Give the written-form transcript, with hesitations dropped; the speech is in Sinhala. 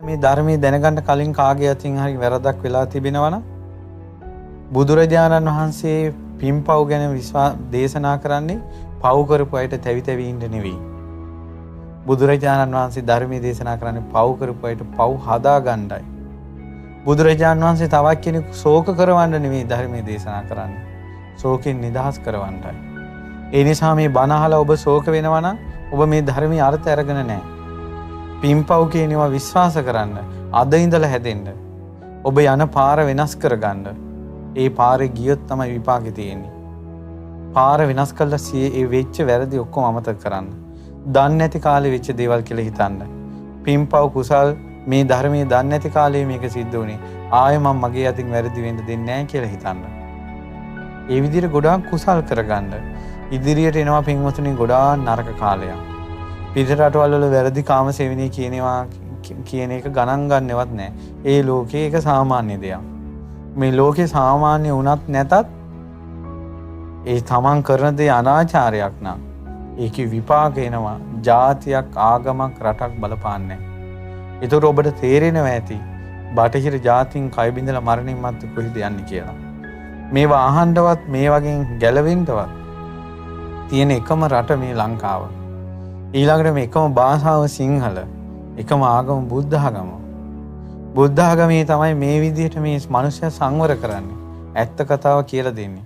මේ ධර්මයේ දැනගන්න කලින් කාගේ අතින් හරි වැරදක් වෙලා තිබෙනවා නම් බුදුරජාණන් වහන්සේ පින්පව් ගැන දේශනා කරන්නේ පව් කරපු අයට තැවි තැවි ඉන්න නෙවෙයි. බුදුරජාණන් වහන්සේ ධර්මයේ දේශනා කරන්නේ පව් කරපු අයට පව් හදා ගන්නයි. බුදුරජාණන් වහන්සේ තවත් කෙනෙකු ශෝක කරවන්න නෙවෙයි ධර්මයේ දේශනා කරන්නේ. ශෝකෙන් නිදහස් කරවන්නයි. ඒ නිසා මේ බණ අහලා ඔබ ශෝක වෙනවා නම් ඔබ මේ ධර්මයේ අර්ථය අරගෙන නැහැ. පින්පව් කියනවා විශ්වාස කරන්න. අද ඉඳලා හැදෙන්න. ඔබ යන පාර වෙනස් කරගන්න. ඒ පාරේ ගියොත් තමයි විපාකේ තියෙන්නේ. පාර වෙනස් කළා ඒ වෙච්ච වැරදි ඔක්කොම අමතක කරන්න. දන්නේ නැති කාලේ වෙච්ච දේවල් කියලා හිතන්න. පින්පව් කුසල් මේ ධර්මයේ දන්නේ නැති කාලේ මේක සිද්ධ වුණේ. ආයෙ මම මගේ අතින් වැරදි වෙන්න දෙන්නේ නැහැ කියලා හිතන්න. ඒ විදිහට ගොඩාක් කුසල් කරගන්න. ඉදිරියට එනවා පින්වතුනි ගොඩාක් නරක කාලයක්. පිට රටවල් වල වැරදි කාමසේවනයේ කියන එක ගණන් ගන්නවත් නැහැ. ඒ ලෝකේ ඒක සාමාන්‍ය දෙයක්. මේ ලෝකේ සාමාන්‍ය වුණත් නැතත් ඒ තමන් කරන දේ අනාචාරයක් නම් ඒකේ විපාක එනවා. ජාතියක් ආගමක් රටක් බලපාන්නේ නැහැ. ඒතර ඔබට තේරෙනවා ඇති බටහිර ජාතින් කය බිඳලා මරණින් මත්තේ කොහෙද යන්නේ කියලා. මේවා අහන්නවත් මේ වගේ ගැලවෙන්නවත් තියෙන එකම රට මේ ලංකාව. ඊළඟට මේ එකම භාෂාව සිංහල, එකම ආගම බුද්ධ ආගම. බුද්ධ ආගමේ තමයි මේ විදිහට මේ මිනිස්සු සංවර කරන්නේ. ඇත්ත කතාව කියලා දෙන්නේ.